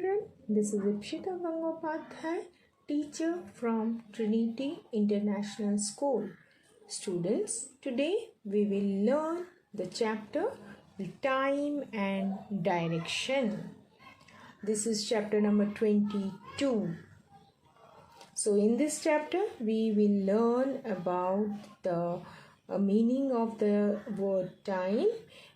children, this is Ipshita Gangopadhyay, teacher from Trinity International School. Students, today we will learn the chapter Time and Direction. This is chapter number 22. So in this chapter we will learn about the meaning of the word time.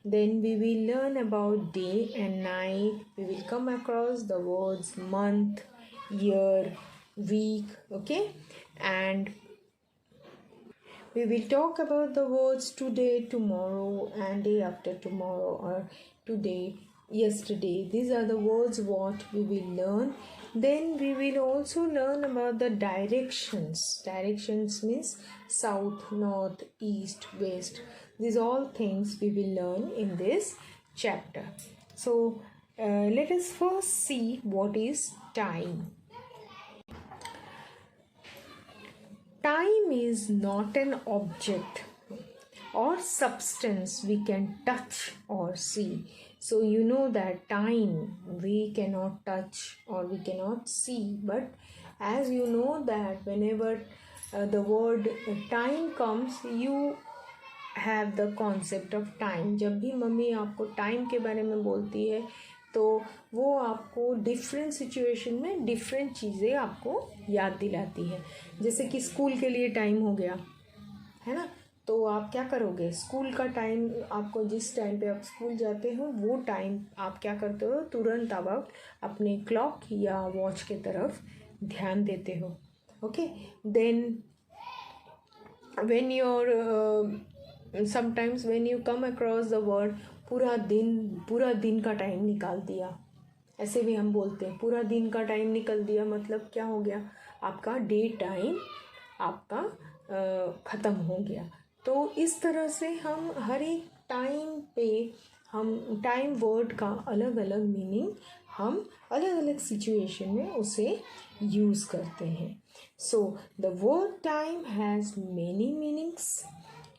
Then we will learn about day and night. We will come across the words month, year, week, okay? And we will talk about the words today, tomorrow, and day after tomorrow, or today, yesterday. These are the words what we will learn. Then we will also learn about the directions. Directions means south, north, east, west. These all things we will learn in this chapter. So let us first see what is time. Time is not an object or substance we can touch or see. So you know that time we cannot touch or we cannot see. But as you know that whenever the word time comes, you have the concept of time. जब भी mummy आपको time के बारे में बोलती है तो वो आपको डिफरेंट सिचुएशन में डिफरेंट चीज़ें आपको याद दिलाती है. जैसे कि स्कूल के लिए टाइम हो गया है ना, तो आप क्या करोगे, स्कूल का टाइम आपको जिस टाइम पे आप स्कूल जाते हो वो टाइम आप क्या करते हो, तुरंत आप अपने क्लॉक या वॉच के तरफ ध्यान देते हो. Okay, then when your sometimes when you come across the word पूरा दिन का टाइम निकाल दिया, ऐसे भी हम बोलते हैं पूरा दिन का टाइम निकल दिया. मतलब क्या हो गया, आपका डे टाइम आपका ख़त्म हो गया. तो इस तरह से हम हर एक टाइम पे हम टाइम वर्ड का अलग अलग मीनिंग हम अलग अलग सिचुएशन में उसे यूज़ करते हैं. So the word time has many meanings.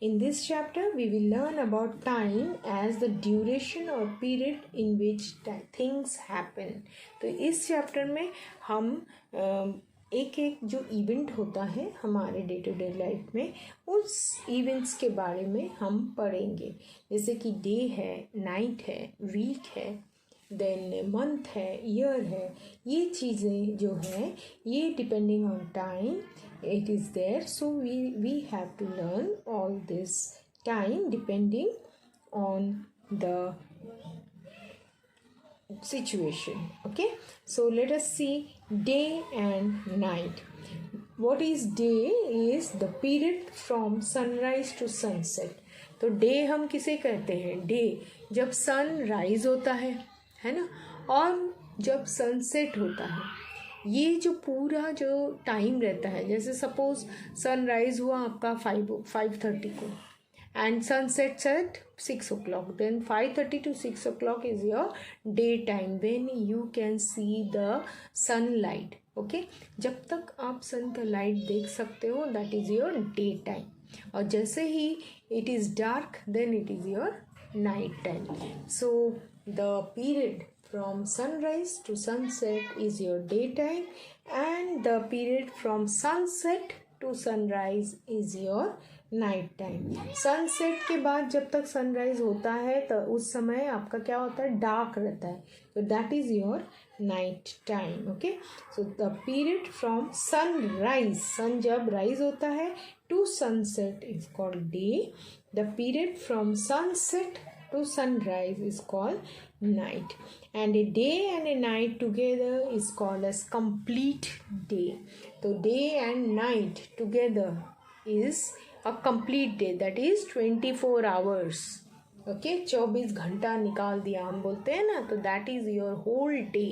In this chapter, we will learn about time as the duration or period in which things happen. तो इस चैप्टर में हम एक एक जो इवेंट होता है हमारे डे टू डे लाइफ में उस इवेंट्स के बारे में हम पढ़ेंगे. जैसे कि डे है, नाइट है, वीक है, देन मंथ है, ईयर है. ये चीज़ें जो हैं ये depending on time it is there. So we have to learn all this time depending on the situation. Okay, so let us see day and night. What is day is the period from sunrise to sunset. तो day हम किसे कहते हैं, day जब sun rise होता है ना, और जब सनसेट होता है. ये जो पूरा जो टाइम रहता है, जैसे सपोज सनराइज हुआ आपका 5:30 को and sunset at 6 o'clock, then 5:30 to 6 o'clock is your day time when you can see the sunlight. Okay, जब तक आप सन का लाइट देख सकते हो that is your day time. और जैसे ही it is dark then it is your night time. So the period from sunrise to sunset is your daytime, and the period from sunset to sunrise is your night time. Sunset के बाद जब तक sunrise होता है तो उस समय आपका क्या होता है, डार्क रहता है. So that is your night time. Okay, so the period from sunrise, sun जब rise होता है, to sunset is called day. The period from sunset to sunrise is called night, and a day and a night together is called as complete day. So day and night together is a complete day, that is 24 hours. Okay, 24 घंटा निकाल दिया हम बोलते हैं ना, तो that is your whole day,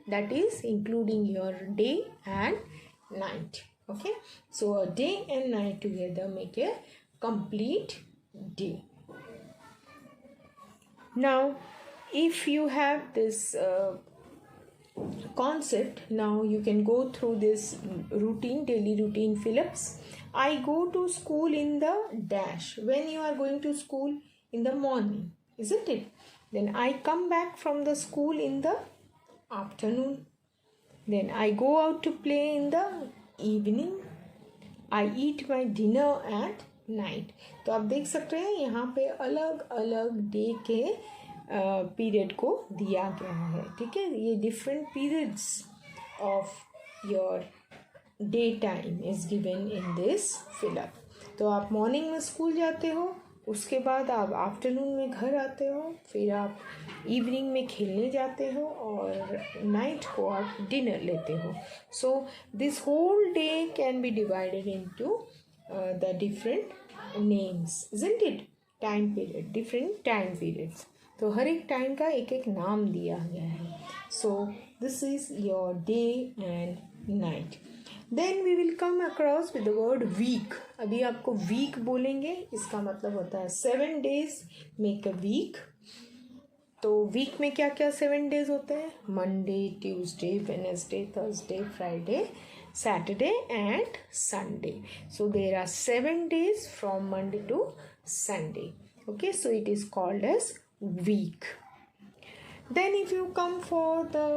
that is including your day and night. Okay, so a day and night together make a complete day. Now if you have this concept, now you can go through this routine, daily routine fill-ups. I go to school in the dash. When you are going to school in the morning, isn't it? Then I come back from the school in the afternoon. Then I go out to play in the evening. I eat my dinner at night. तो आप देख सकते हैं यहाँ पे अलग अलग day के पीरियड को दिया गया है. ठीक है, ये different periods of your day time is given in this fill up. तो आप मॉर्निंग में स्कूल जाते हो, उसके बाद आप आफ्टरनून में घर आते हो, फिर आप इवनिंग में खेलने जाते हो और नाइट को आप डिनर लेते हो. So this whole day can be divided into the different names, isn't it? Time period, different time periods. तो हर एक टाइम का एक एक नाम दिया गया है. सो this is your day and night. Then we will come across with the word week. अभी आपको week बोलेंगे, इसका मतलब होता है 7 days make a week. तो week में क्या क्या 7 days होते हैं? Monday, Tuesday, Wednesday, Thursday, Friday, Saturday and Sunday. So there are 7 days from Monday to Sunday. Okay, so it is called as week. Then if you come for the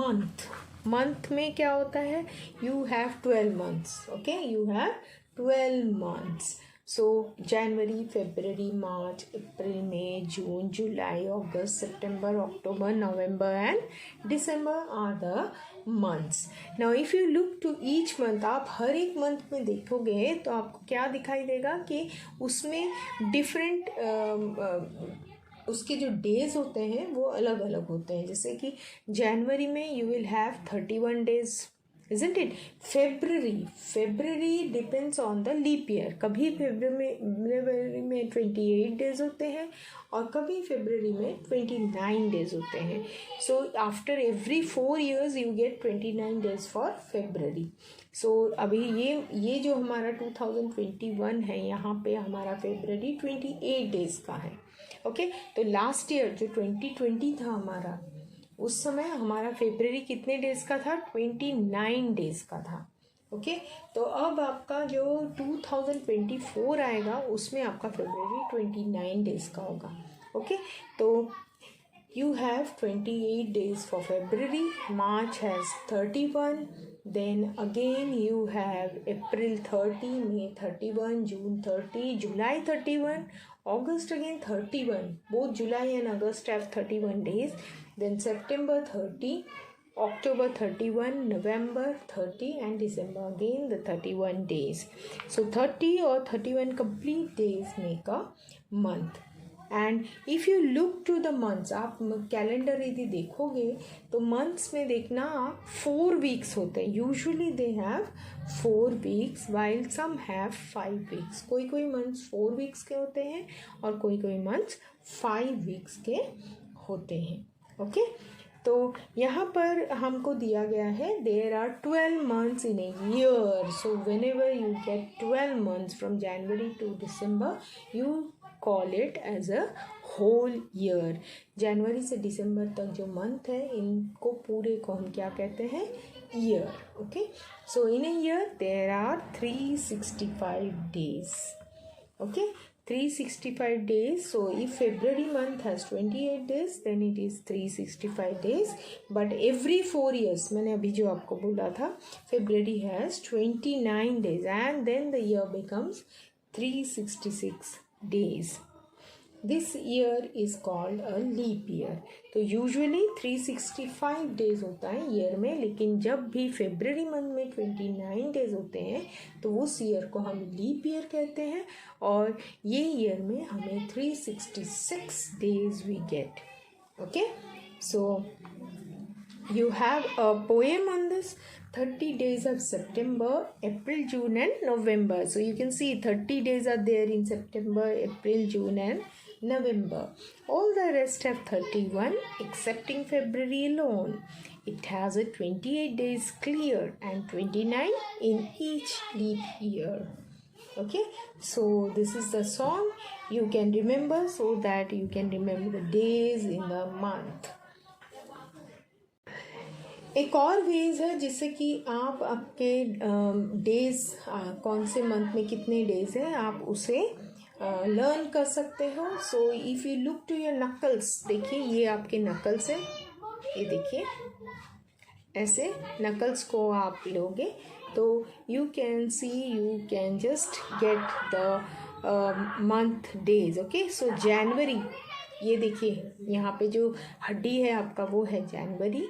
month, month में क्या होता है? You have 12 months. Okay, you have 12 months. So January, February, March, April, May, June, July, August, September, October, November and December are the months. Now if you look to each month, आप हर एक month में देखोगे तो आपको क्या दिखाई देगा कि उसमें डिफरेंट उसके जो डेज होते हैं वो अलग अलग होते हैं. जैसे कि जनवरी में you will have 31 days, isn't it? February depends on the leap year. कभी फरवरी में 28 days होते हैं और कभी फरवरी में 29 days होते हैं. So after every 4 years you get 29 days for February. So अभी ये जो हमारा 2021 है, यहाँ पे हमारा फेब्रवरी 28 days का है. ओके, तो लास्ट ईयर जो 2020 था हमारा, उस समय हमारा फेब्रवरी कितने डेज का था? 29 days का था. ओके, तो अब आपका जो 2024 आएगा उसमें आपका फेब्रवरी 29 days का होगा. ओके, तो you have 28 days for February, March has 31, then again you have April 30, May 31, June 30, July 31, August again 31. Both July and August have 31 days. Then September 30, October 31, November 30 and December again the 31 days. So 30 or 31 complete days make a month. And if you look to the months, आप calendar यदि देखोगे तो months में देखना 4 weeks होते हैं. Usually they have 4 weeks while some have 5 weeks. कोई कोई मंथ्स 4 weeks के होते हैं और कोई कोई मंथ्स 5 weeks के होते हैं. ओके, तो यहाँ पर हमको दिया गया है there are 12 months in a year. So whenever you get 12 months from January to December, you call it as a whole year. जनवरी से दिसंबर तक जो मंथ है, इनको पूरे को हम क्या कहते हैं? Year. Okay, so in a year there are 365 days. Okay, 365 days. So if February month has 28 days, then it is 365 days. But every 4 years, मैंने अभी जो आपको बोला था, February has 29 days and then the year becomes 366 days. This year is called a leap year. तो usually 365 days होता है year में, लेकिन जब भी फेब्रवरी मंथ में 29 डेज होते हैं तो उस ईयर को हम लीप ईयर कहते हैं. और ये ईयर में हमें 366 days we get. Okay, so you have a poem on this 30 days of September, April, June and November. So you can see 30 days are there in September, April, June and November. All the rest have 31 excepting February alone. It has a 28 days clear and 29 in each leap year. Okay, so this is the song you can remember so that you can remember the days in the month. एक और veg है जिससे कि आप आपके days कौन से month में कितने डेज हैं आप उसे लर्न कर सकते हो. So if you look to your knuckles, देखिए ये आपके नकल्स हैं, ये देखिए ऐसे नकल्स को आप लोगे तो you can just get the month days. Okay, so January, ये देखिए यहाँ पे जो हड्डी है आपका वो है जनवरी,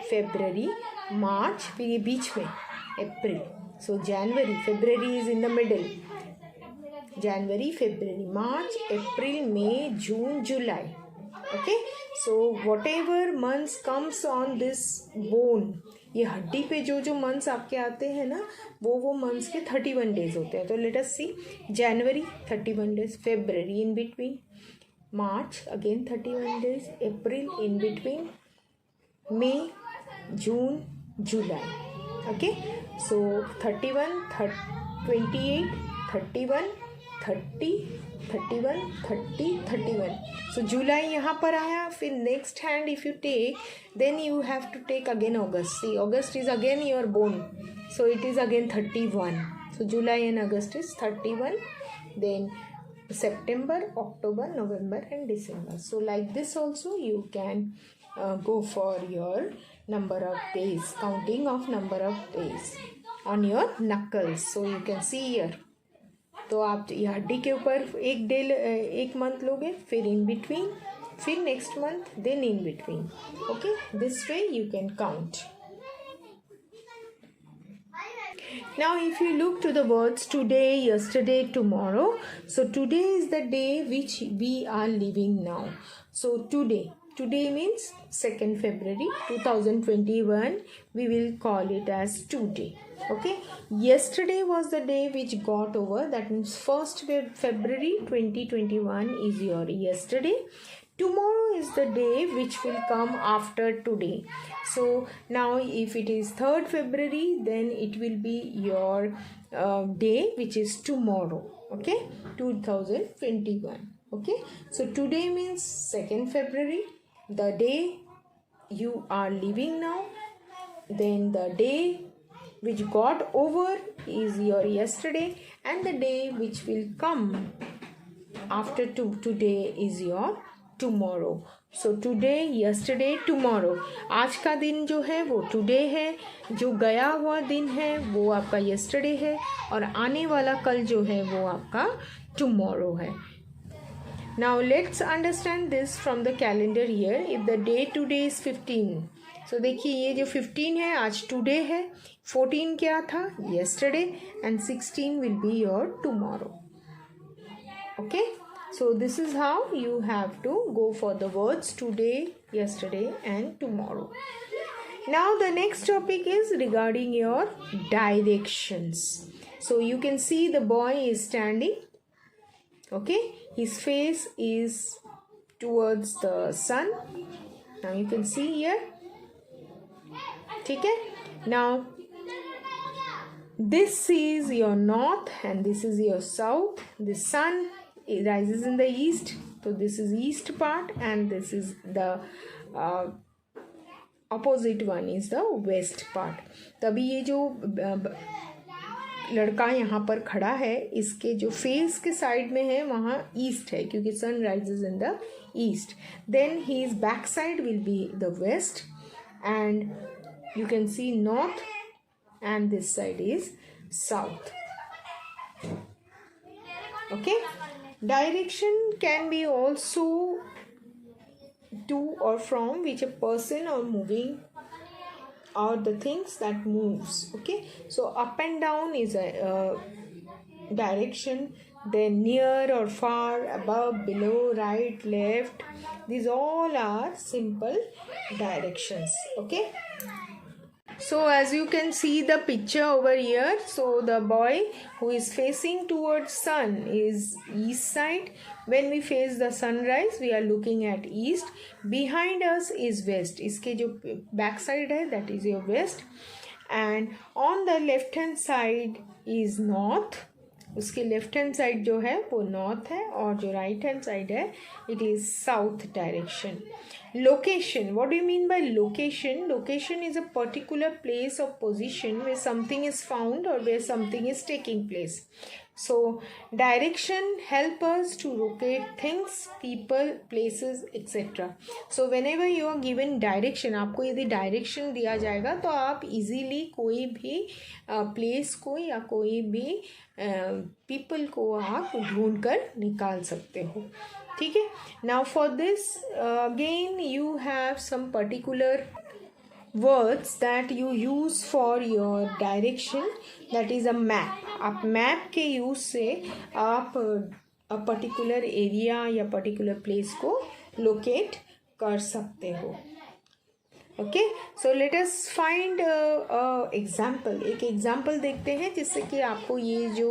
फेब्रवरी, मार्च, फिर ये बीच में April. So January, February is in the middle. January, February, March, April, May, June, July. Okay, so whatever months comes on this bone, ये हड्डी पे जो मंथ्स आपके आते हैं ना, वो मंथ्स के 31 डेज होते हैं. तो let us see. January 31 days, February in between, March again 31 days, April in between, May, June, July. Okay, so 31, 28, 31, 30, 31, 30, 31. So July यहाँ पर आया. फिर next hand if you take, then you have to take again August. See, August is again your bone, so it is again 31. So July and August is 31. Then September, October, November and December. So like this also you can go for your number of days, counting of number of days on your knuckles. So you can see here. तो आप ये हड्डी के ऊपर एक month लोगे, फिर in between, फिर next month, then in between. Okay, this way you can count. Now if you look to the words today, yesterday, tomorrow, so today is the day which we are living now. So today means 2nd February 2021, we will call it as today. Okay, yesterday was the day which got over, that means 1st February 2021 is your yesterday. Tomorrow is the day which will come after today. So now if it is 3rd February, then it will be your day which is tomorrow. Okay, 2021. Okay, so today means 2nd February, the day you are living now. Then the day which got over is your yesterday, and the day which will come after today is your tomorrow. So today, yesterday, tomorrow. आज का दिन जो है वो today है, जो गया हुआ दिन है वो आपका yesterday है, और आने वाला कल जो है वो आपका tomorrow है. Now let's understand this from the calendar year. If the day today is 15, so देखिए ये जो 15 है आज today है, 14 क्या था yesterday, and 16 will be your tomorrow. Okay, so this is how you have to go for the words today, yesterday and tomorrow. Now the next topic is regarding your directions. So you can see the boy is standing. Okay, his face is towards the sun. Now you can see here. ठीक है. Now this is your north and this is your south. The sun rises in the east, so this is east part, and this is the opposite one is the west part. तभी ये जो लड़का यहाँ पर खड़ा है, इसके जो फेस के साइड में है वहाँ ईस्ट है, क्योंकि sun rises in the east. Then his back side will be the west, and you can see north, and this side is south. Okay, direction can be also to or from which a person or moving or the things that moves. Okay, so up and down is a direction, then near or far, above, below, right, left, these all are simple directions. Okay, so as you can see the picture over here, so the boy who is facing towards sun is east side. When we face the sunrise, we are looking at east. Behind us is west. इसके जो back side है, that is your west. And on the left hand side is north. उसके left hand side जो है वो north है, और जो राइट हैंड साइड है it is south direction. Location, what do you mean by location? Location is a particular place और position where something is found or where something is taking place. So direction help us to locate things, people, places, etc. So whenever you are given direction, आपको यदि direction दिया जाएगा तो आप easily कोई भी place को या कोई भी people को आप ढूंढ कर निकाल सकते हो. ठीक है. Now for this again you have some particular words that you use for your direction, that is a map. आप map के use से आप a particular area या particular place को locate कर सकते हो. Okay, so let us find example. एक एग्जाम्पल देखते हैं जिससे कि आपको ये जो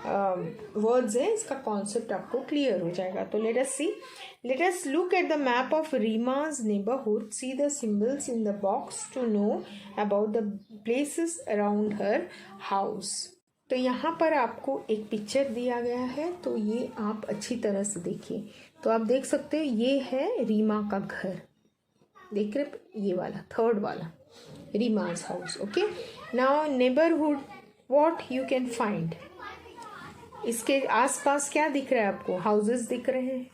वर्ड्स हैं इसका कॉन्सेप्ट आपको क्लियर हो जाएगा. तो let us look at the map of Reema's neighbourhood. See the symbols in the box to know about the places around her house. तो यहाँ पर आपको एक पिक्चर दिया गया है, तो ये आप अच्छी तरह से देखिए. तो आप देख सकते हो ये है रीमा का घर. देख रहे, ये वाला थर्ड वाला Reema's house. Okay, now neighbourhood, what you can find. इसके आसपास क्या दिख रहा है आपको? हाउसेस दिख रहे हैं.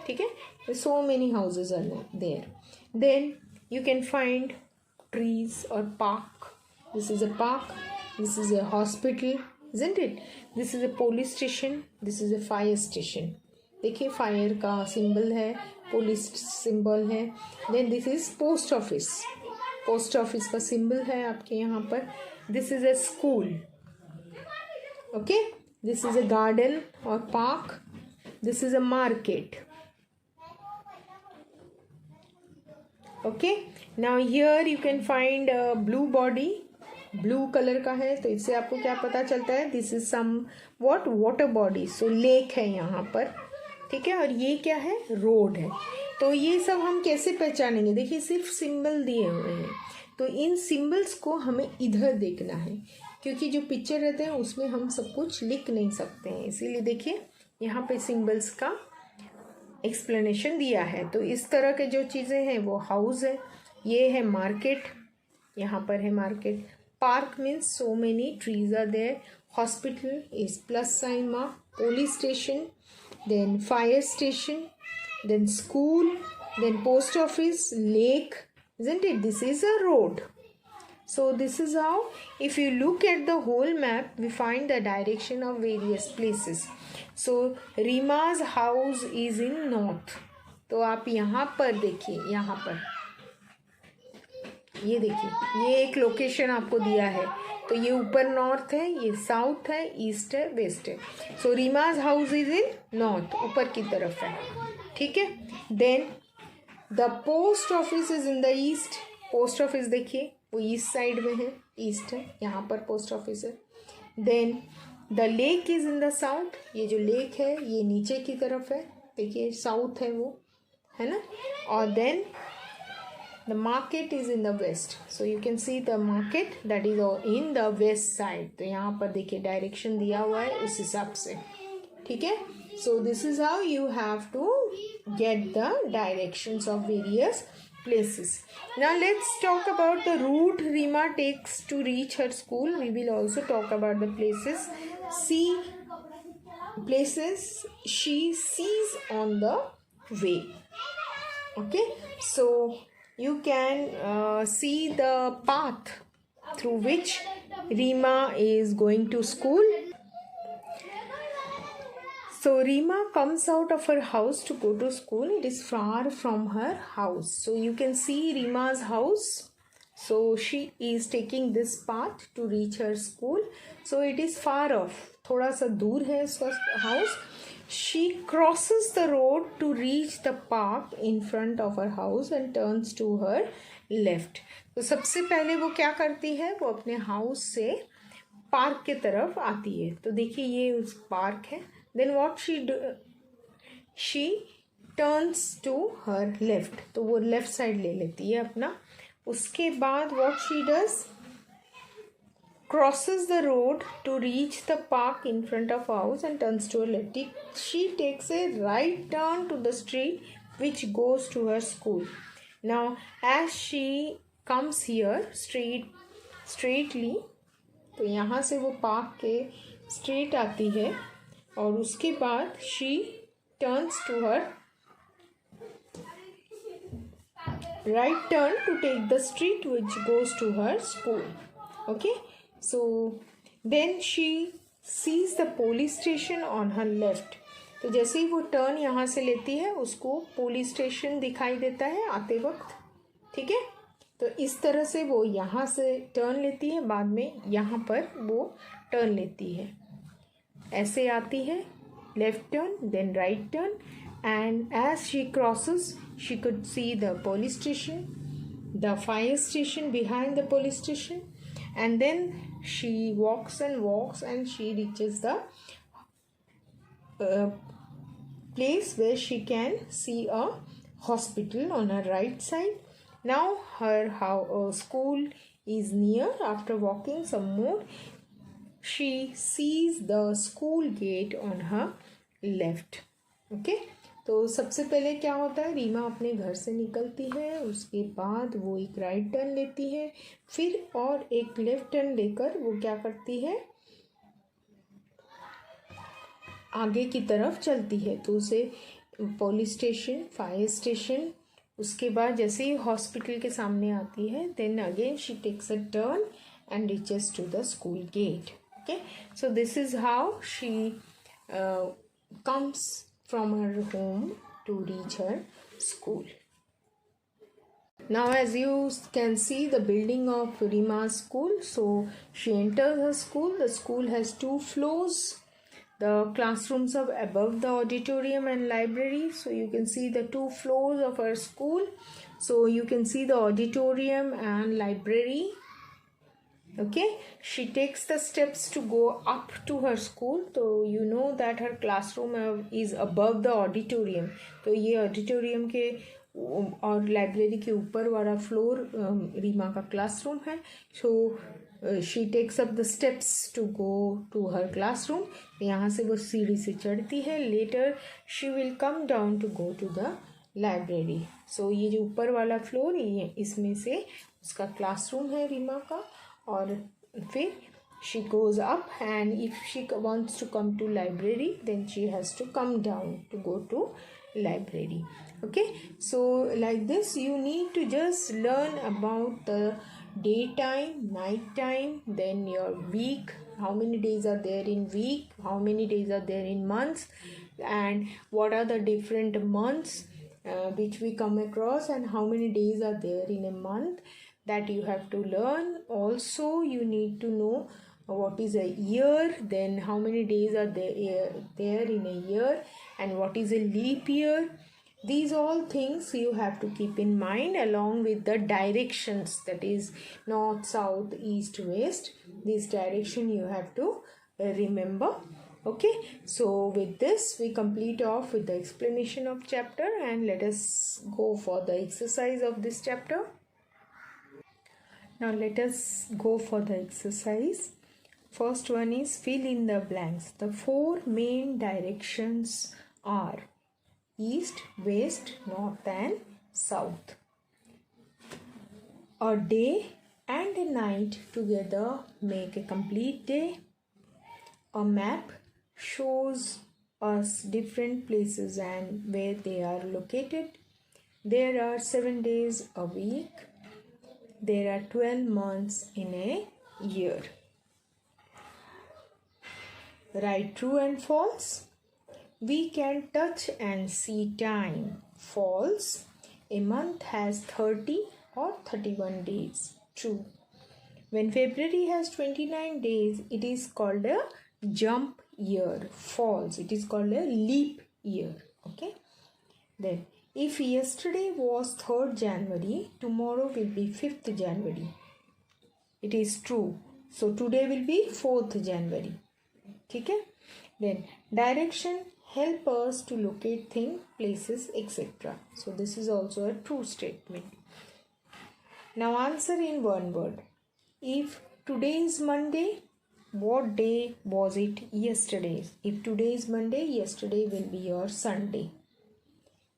ठीक है, so many houses are there. Then you can find trees और park. This is a park, this is a hospital, isn't it? This is a police station, this is a fire station. देखिए fire का symbol है, police symbol है. Then this is post office, post office का symbol है आपके यहाँ पर. This is a school. Okay, this is a garden और park. This is a market. Okay, now here you can find blue body. Blue colour का है, तो इससे आपको क्या पता चलता है? This is some what, water body. So lake है यहाँ पर. ठीक है, और ये क्या है? रोड है. तो ये सब हम कैसे पहचानेंगे? देखिए सिर्फ सिंबल दिए हुए हैं, तो इन सिंबल्स को हमें इधर देखना है, क्योंकि जो पिक्चर रहते हैं उसमें हम सब कुछ लिख नहीं सकते हैं. इसीलिए देखिए यहाँ पे सिंबल्स का एक्सप्लेनेशन दिया है. तो इस तरह के जो चीज़ें हैं वो हाउस है. ये है मार्केट, यहाँ पर है market. Park means so many trees are there. Hospital is plus sign mark. Police station, then fire station, then school, then post office, lake, isn't it? This is a road. So this is how, if you look at the whole map, we find the direction of various places. So Rima's house is in north. तो आप यहाँ पर देखिए, यहाँ पर ये देखिए, ये एक लोकेशन आपको दिया है. तो ये ऊपर नॉर्थ है, ये साउथ है, ईस्ट है, वेस्ट है. So Reema's house is in north, ऊपर की तरफ है. ठीक है. Then the post office is in the east. Post office देखिए वो ईस्ट साइड में है, ईस्ट है, यहाँ पर पोस्ट ऑफिस है. Then the lake is in the south. ये जो लेक है ये नीचे की तरफ है, देखिए साउथ है वो, है ना. और then the market is in the west, so you can see the market that is in the west side. तो यहाँ पर देखिए डायरेक्शन दिया हुआ है उस हिसाब से. ठीक है. so this is how you have to get the directions of various places. Now let's talk about the route Rima takes to reach her school. We will also talk about the places she sees on the way. Okay, so you can see the path through which Rima is going to school. So Rima comes out of her house to go to school. It is far from her house. So you can see Rima's house. So she is taking this path to reach her school. So it is far off. थोड़ा सा दूर है उसका house. She crosses the road to reach the park in front of her house and turns to her left. तो सबसे पहले वो क्या करती है? वो अपने हाउस से पार्क के तरफ आती है. तो देखिए ये उस पार्क है. Then what she turns to her left. तो वो लेफ्ट साइड ले लेती है अपना. उसके बाद what she does? Crosses the road to reach the park in front of her house and turns to her left. She takes a right turn to the street which goes to her school. Now as she comes here straightly, तो यहाँ से वो park के straight आती है और उसके बाद she turns to her right turn to take the street which goes to her school. Okay, so then she sees the police station on her left. तो जैसे ही वो टर्न यहाँ से लेती है उसको पुलिस स्टेशन दिखाई देता है आते वक्त. ठीक है, तो इस तरह से वो यहाँ से टर्न लेती है, बाद में यहाँ पर वो टर्न लेती है. ऐसे आती है, left turn then right turn, and as she crosses she could see the police station, the fire station behind the police station, and then she walks and she reaches the place where she can see a hospital on her right side. Now her school is near. After walking some more, she sees the school gate on her left. Okay, तो सबसे पहले क्या होता है, रीमा अपने घर से निकलती है, उसके बाद वो एक राइट टर्न लेती है, फिर और एक लेफ्ट टर्न लेकर वो क्या करती है, आगे की तरफ चलती है. तो उसे पुलिस स्टेशन, फायर स्टेशन, उसके बाद जैसे ही हॉस्पिटल के सामने आती है, then again she takes a turn and reaches to the school gate. Okay, so this is how she comes from her home to reach her school. Now as you can see the building of Rima's school, so she enters her school. The school has 2 floors. The classrooms are above the auditorium and library, so you can see the 2 floors of her school. So you can see the auditorium and library. Okay, she takes the steps to go up to her school. So you know that her classroom is above the auditorium. तो ये auditorium के और library के ऊपर वाला floor Reema का classroom है. So she takes up the steps to go to her classroom. यहाँ से वो सीढ़ी से चढ़ती है. Later she will come down to go to the library. So ये जो ऊपर वाला floor ये इसमें से उसका classroom है रीमा का. और फिर she goes up, and if she wants to come to library then she has to come down to go to library. Okay, so like this you need to just learn about the daytime, night time, then your week, how many days are there in week, how many days are there in months, and what are the different months which we come across, and how many days are there in a month. That you have to learn. Also you need to know what is a year, then how many days are there in a year, and what is a leap year. These all things you have to keep in mind along with the directions, that is north, south, east, west. This direction you have to remember. Okay, so with this we complete off with the explanation of chapter, and let us go for the exercise of this chapter. Now let us go for the exercise. First one is fill in the blanks. The 4 main directions are east, west, north and south. A day and a night together make a complete day. A map shows us different places and where they are located. There are 7 days a week. There are 12 months in a year. Write true and false. We can touch and see time. False. A month has 30 or 31 days. True. When February has 29 days, it is called a jump year. False. It is called a leap year. Okay. Then if yesterday was 3rd January, tomorrow will be 5th January. It is true. So today will be 4th January. Okay? Then direction help us to locate things, places, etc. So this is also a true statement. Now answer in one word. If today is Monday, what day was it yesterday? If today is Monday, yesterday will be your Sunday.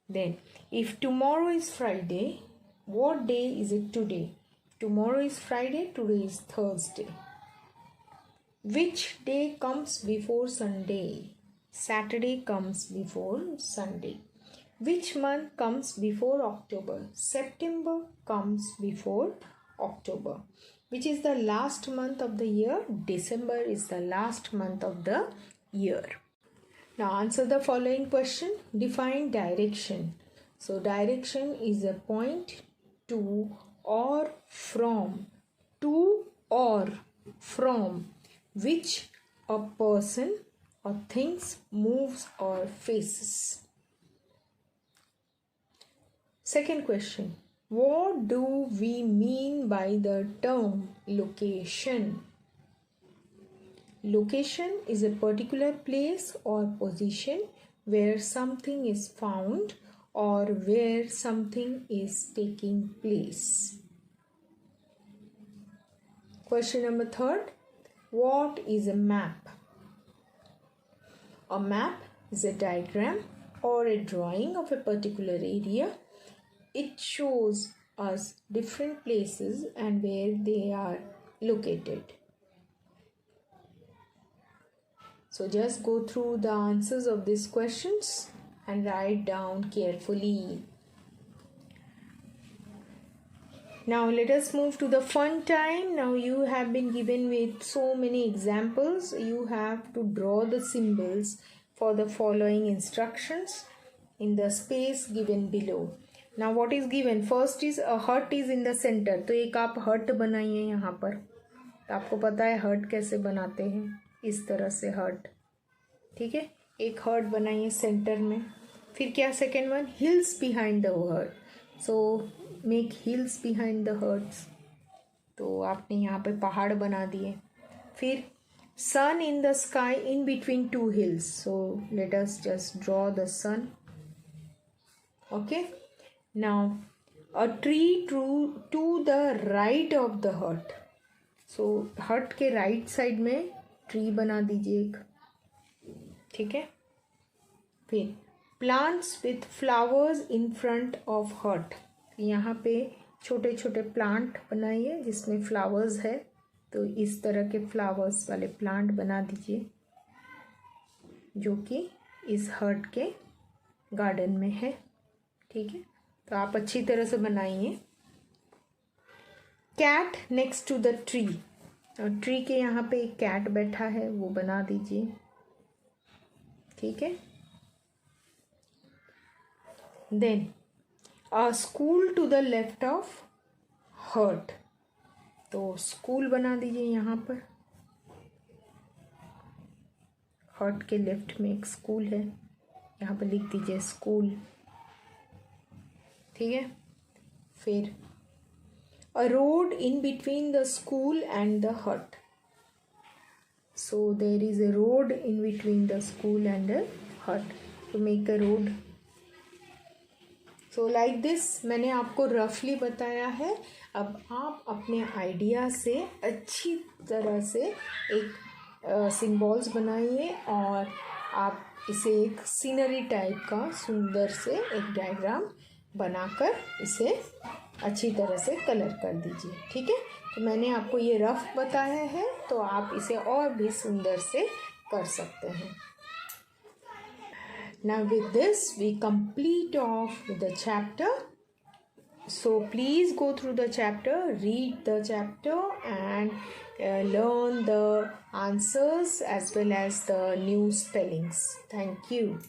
Then, if tomorrow is Friday, what day is it today? Tomorrow is Friday, today is Thursday. Which day comes before Sunday? Saturday comes before Sunday. Which month comes before October? September comes before October. Which is the last month of the year? December is the last month of the year. Now answer the following question. Define direction. So direction is a point to or from which a person or things moves or faces. Second question. What do we mean by the term location? Location is a particular place or position where something is found or where something is taking place. Question number third. What is a map? A map is a diagram or a drawing of a particular area. It shows us different places and where they are located. So just go through the answers of these questions and write down carefully. Now let us move to the fun time. Now you have been given with so many examples. You have to draw the symbols for the following instructions in the space given below. Now what is given? First is a heart is in the center. तो एक आप heart बनाइए यहाँ पर. तो आपको पता है heart कैसे बनाते हैं? इस तरह से heart. ठीक है, एक heart बनाइए center में. फिर क्या second one? Hills behind the heart. So make hills behind the hearts. तो आपने यहाँ पे पहाड़ बना दिए. फिर sun in the sky in between two hills. So let us just draw the sun. Okay. Now a tree to the right of the hut. So hut के right side में tree बना दीजिए एक. ठीक है. फिर plants with flowers in front of hut. यहाँ पे छोटे छोटे प्लांट बनाइए जिसमें फ्लावर्स है. तो इस तरह के फ्लावर्स वाले प्लांट बना दीजिए जो कि इस हट के गार्डन में है. ठीक है, तो आप अच्छी तरह से बनाइए. Cat next to the tree. और ट्री के यहाँ पे एक कैट बैठा है वो बना दीजिए. ठीक है. Then a school to the left of hut. तो स्कूल बना दीजिए यहाँ पर. हर्ट के लेफ्ट में एक स्कूल है, यहाँ पर लिख दीजिए स्कूल. ठीक है. फिर a road in between the school and the hut. So there is a road in between the school and the hut. To make a road. So like this मैंने आपको रफली बताया है. अब आप अपने आइडिया से अच्छी तरह से एक सिंबल्स बनाइए और आप इसे एक सीनरी टाइप का सुंदर से एक डायग्राम बनाकर इसे अच्छी तरह से कलर कर दीजिए. ठीक है. तो मैंने आपको ये रफ बताया है तो आप इसे और भी सुंदर से कर सकते हैं. Now with this we complete off the chapter. So please go through the chapter, read the chapter and learn the answers as well as the new spellings. Thank you.